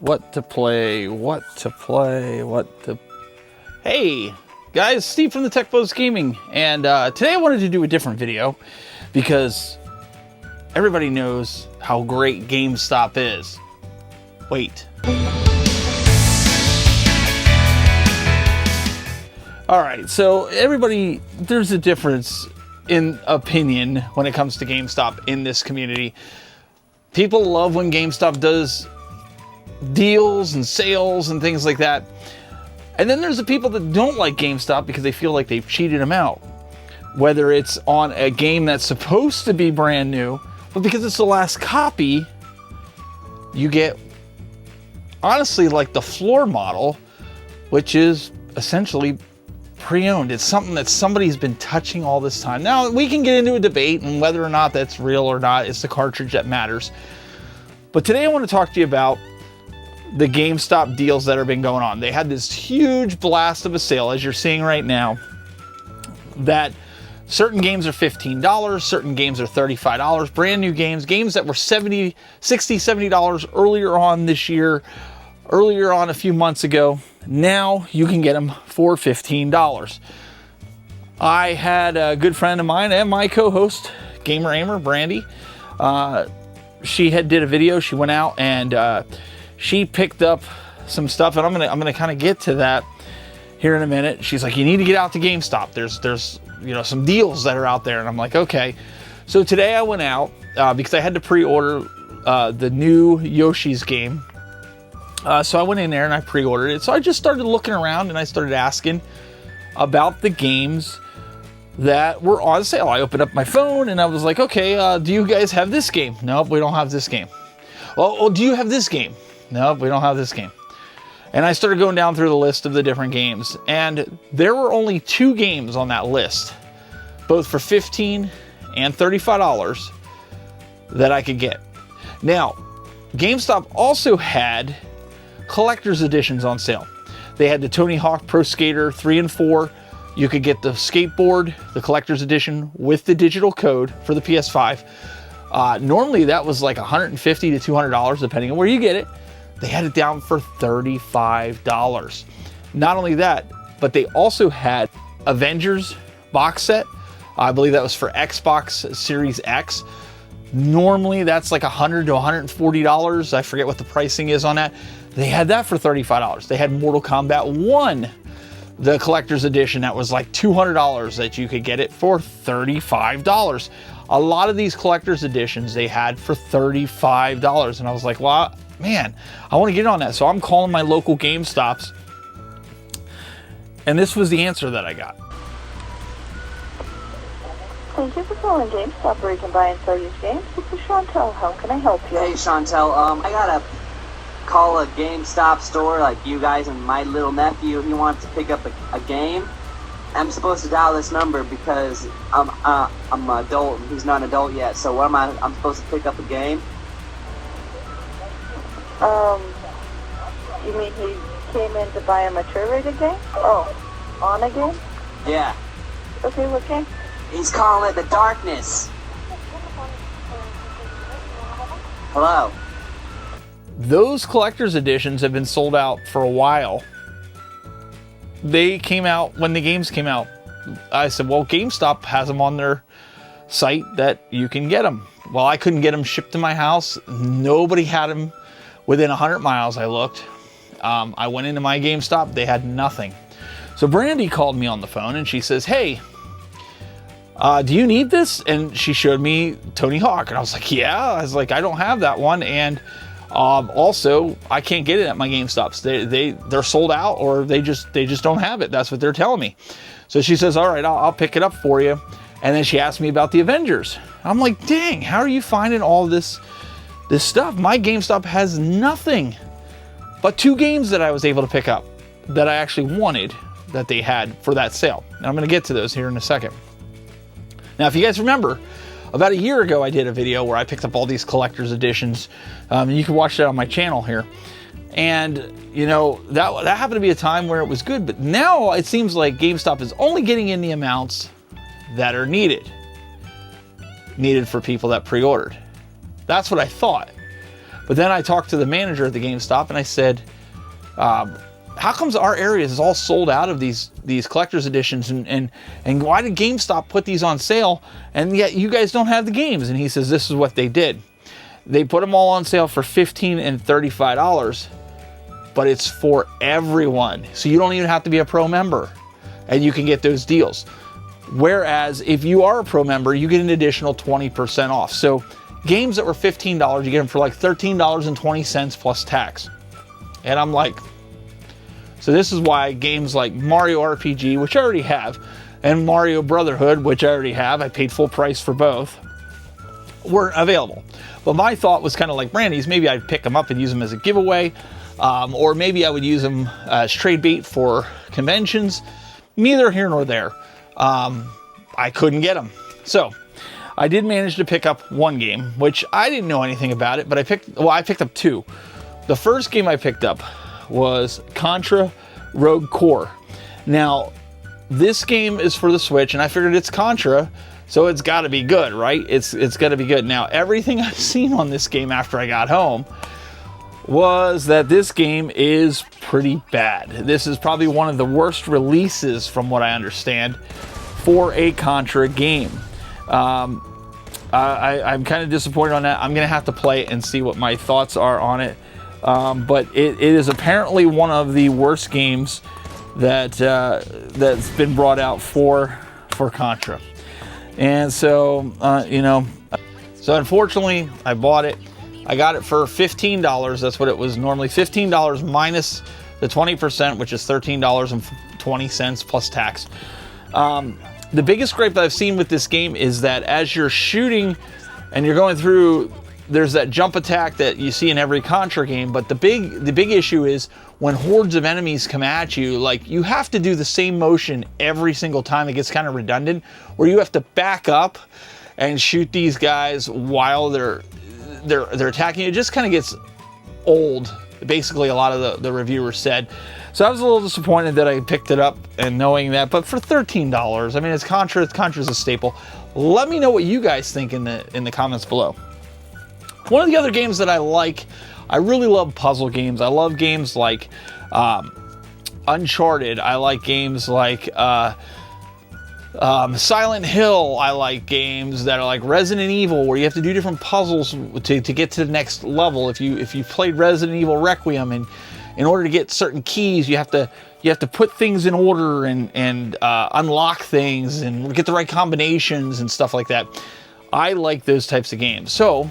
What to play. Hey guys, Steve from the Tech Buzz Gaming, and today I wanted to do a different video because everybody knows how great GameStop is. Wait. Alright, so everybody, there's a difference in opinion when it comes to GameStop in this community. People love when GameStop does deals and sales and things like that. And then there's the people that don't like GameStop because they feel like they've cheated them out. Whether it's on a game that's supposed to be brand new, but because it's the last copy, you get, honestly, like the floor model, which is essentially pre-owned. It's something that somebody's been touching all this time. Now, we can get into a debate and whether or not that's real or not. It's the cartridge that matters. But today I want to talk to you about the GameStop deals that have been going on. They had this huge blast of a sale, as you're seeing right now, that certain games are $15, certain games are $35, brand new games that were $60, $70 earlier on this year, earlier on a few months ago. Now you can get them for $15. I had a good friend of mine and my co-host, Gamer Aimer, Brandy. She did a video. She went out and she picked up some stuff, and I'm gonna kind of get to that here in a minute. She's like, you need to get out to GameStop. There's some deals that are out there, and I'm like, okay. So today I went out because I had to pre-order the new Yoshi's game. So I went in there and I pre-ordered it. So I just started looking around and I started asking about the games that were on sale. I opened up my phone and I was like, okay, do you guys have this game? Nope, we don't have this game. Well, do you have this game? Nope, we don't have this game. And I started going down through the list of the different games, and there were only 2 games on that list, both for $15 and $35 that I could get. Now, GameStop also had collector's editions on sale. They had the Tony Hawk Pro Skater 3 and 4. You could get the skateboard, the collector's edition, with the digital code for the PS5. Normally that was like $150 to $200, depending on where you get it. They had it down for $35. Not only that, but they also had Avengers box set. I believe that was for Xbox Series X. Normally that's like $100 to $140. I forget what the pricing is on that. They had that for $35. They had Mortal Kombat 1, the collector's edition, that was like $200 that you could get it for $35. A lot of these collector's editions they had for $35. And I was like, well, man, I want to get on that. So I'm calling my local GameStops. And this was the answer that I got. Thank you for calling GameStop, where you can buy and sell used games. This is Chantel. How can I help you? Hey, Chantel. I gotta call a GameStop store like you guys, and my little nephew, he wants to pick up a game. I'm supposed to dial this number because I'm an adult and he's not an adult yet. So what I'm supposed to pick up a game? You mean he came in to buy a mature rated game? Oh, on a game? Yeah. Okay, what game? He's calling it The Darkness. Hello? Those collector's editions have been sold out for a while. They came out when the games came out. I said, well, GameStop has them on their site that you can get them. Well, I couldn't get them shipped to my house. Nobody had them within 100 miles. I looked. I went into my GameStop. They had nothing. So Brandy called me on the phone and she says, hey, do you need this? And she showed me Tony Hawk. And I was like, yeah. I was like, I don't have that one. And also, I can't get it at my GameStops. They're sold out, or they just don't have it. That's what they're telling me. So she says, all right, I'll pick it up for you. And then she asked me about the Avengers. I'm like, dang, how are you finding all this stuff? My GameStop has nothing but 2 games that I was able to pick up that I actually wanted that they had for that sale. And I'm going to get to those here in a second. Now, if you guys remember, about a year ago, I did a video where I picked up all these collector's editions. And you can watch that on my channel here. And, that happened to be a time where it was good. But now it seems like GameStop is only getting in the amounts that are needed for people that pre-ordered. That's what I thought. But then I talked to the manager at the GameStop and I said, how comes our area is all sold out of these collector's editions, and why did GameStop put these on sale and yet you guys don't have the games? And he says this is what they did. They put them all on sale for $15 and $35, but it's for everyone. So you don't even have to be a pro member and you can get those deals. Whereas if you are a pro member, you get an additional 20% off. So games that were $15, you get them for like $13.20 plus tax. And I'm like, so this is why games like Mario RPG, which I already have, and Mario Brotherhood, which I already have, I paid full price for both, weren't available. But my thought was kind of like Brandy's, maybe I'd pick them up and use them as a giveaway, or maybe I would use them as trade bait for conventions. Neither here nor there. I couldn't get them. So I did manage to pick up one game, which I didn't know anything about it, but I picked up two. The first game I picked up was Contra Rogue Core. Now, this game is for the Switch, and I figured it's Contra, so it's got to be good, right? It's got to be good. Now, everything I've seen on this game after I got home was that this game is pretty bad. This is probably one of the worst releases, from what I understand, for a Contra game. I'm kind of disappointed on that. I'm going to have to play it and see what my thoughts are on it. But it is apparently one of the worst games that's been brought out for Contra. And so, so unfortunately, I bought it. I got it for $15. That's what it was normally. $15 minus the 20%, which is $13.20 plus tax. The biggest gripe that I've seen with this game is that as you're shooting and you're going through, there's that jump attack that you see in every Contra game, but the big issue is when hordes of enemies come at you, like, you have to do the same motion every single time. It gets kind of redundant, where you have to back up and shoot these guys while they're attacking you. It just kind of gets old, basically, a lot of the reviewers said. So I was a little disappointed that I picked it up and knowing that, but for $13, I mean, it's Contra's a staple. Let me know what you guys think in the comments below. One of the other games that I like, I really love puzzle games. I love games like Uncharted. I like games like Silent Hill. I like games that are like Resident Evil, where you have to do different puzzles to get to the next level. If you played Resident Evil Requiem, and in order to get certain keys, you have to put things in order and unlock things and get the right combinations and stuff like that. I like those types of games. So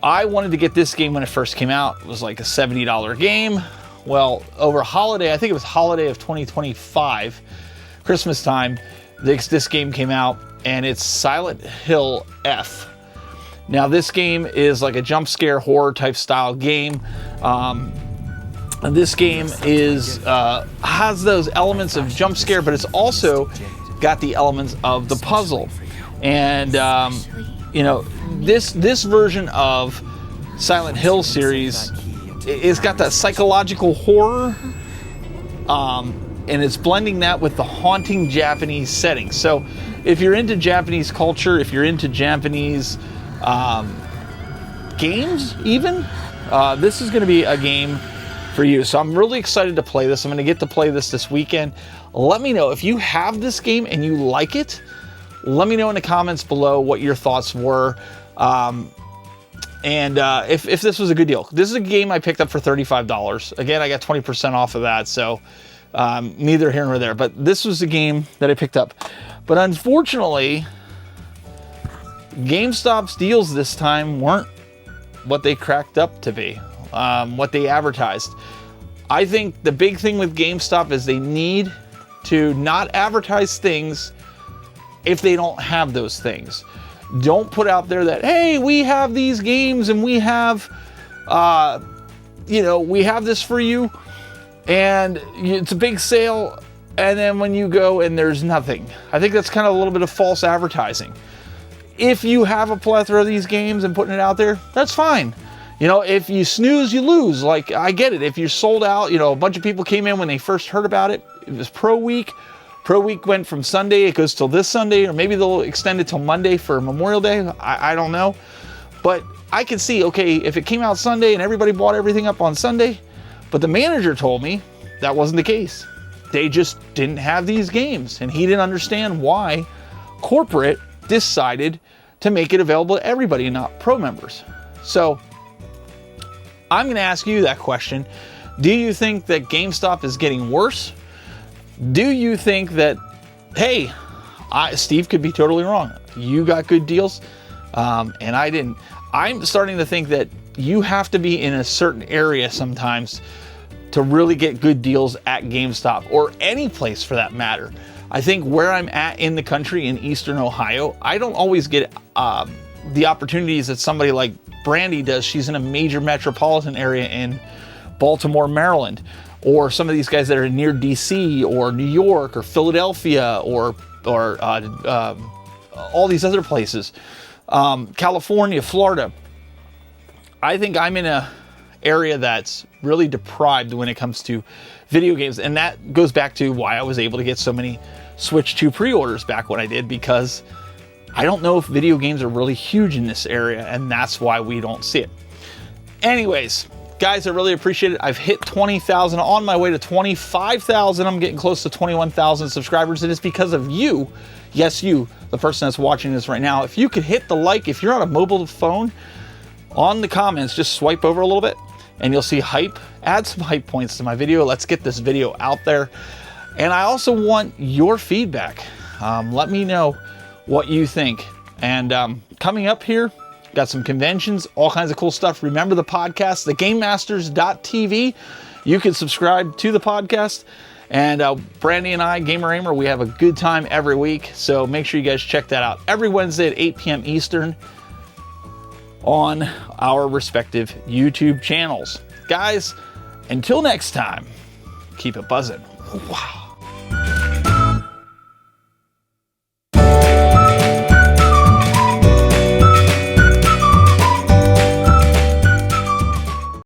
I wanted to get this game when it first came out. It was like a $70 game. Well, over holiday, I think it was holiday of 2025, Christmas time, this game came out, and it's Silent Hill F. Now, this game is like a jump scare horror type style game. And this game has those elements of jump scare, but it's also got the elements of the puzzle. And this version of Silent Hill series, it's got that psychological horror, and it's blending that with the haunting Japanese setting. So if you're into Japanese culture, if you're into Japanese games even, this is going to be a game for you. So I'm really excited to play this. I'm going to get to play this weekend. Let me know if you have this game and you like it. Let me know in the comments below what your thoughts were, and if this was a good deal. This is a game I picked up for $35. Again, I got 20% off of that, so neither here nor there. But this was the game that I picked up. But unfortunately, GameStop's deals this time weren't what they cracked up to be, what they advertised. I think the big thing with GameStop is they need to not advertise things if they don't have those things. Don't put out there that, hey, we have these games and we have, we have this for you, and it's a big sale, and then when you go and there's nothing. I think that's kind of a little bit of false advertising. If you have a plethora of these games and putting it out there, that's fine. If you snooze, you lose. Like, I get it. If you're sold out, a bunch of people came in when they first heard about it. It was Pro Week. Pro Week went from Sunday, it goes till this Sunday, or maybe they'll extend it till Monday for Memorial Day. I don't know. But I could see, okay, if it came out Sunday and everybody bought everything up on Sunday, but the manager told me that wasn't the case. They just didn't have these games, and he didn't understand why corporate decided to make it available to everybody and not pro members. So I'm going to ask you that question. Do you think that GameStop is getting worse? Do you think that, hey, Steve could be totally wrong. You got good deals, and I didn't. I'm starting to think that you have to be in a certain area sometimes to really get good deals at GameStop, or any place for that matter. I think where I'm at in the country in Eastern Ohio, I don't always get the opportunities that somebody like Brandy does. She's in a major metropolitan area in Baltimore, Maryland, or some of these guys that are near DC or New York or Philadelphia or all these other places, California, Florida. I think I'm in a area that's really deprived when it comes to video games, and that goes back to why I was able to get so many Switch 2 pre-orders back when I did, because I don't know if video games are really huge in this area, and that's why we don't see it. Anyways, guys, I really appreciate it. I've hit 20,000, on my way to 25,000. I'm getting close to 21,000 subscribers, and it's because of you. Yes, you, the person that's watching this right now. If you could hit the like, if you're on a mobile phone, on the comments, just swipe over a little bit and you'll see hype. Add some hype points to my video. Let's get this video out there. And I also want your feedback. Let me know what you think. And coming up here, got some conventions, all kinds of cool stuff. Remember the podcast, thegamemasters.tv. You can subscribe to the podcast. And Brandy and I, Gamer Aimer, we have a good time every week. So make sure you guys check that out every Wednesday at 8 p.m. Eastern on our respective YouTube channels. Guys, until next time, keep it buzzing. Wow.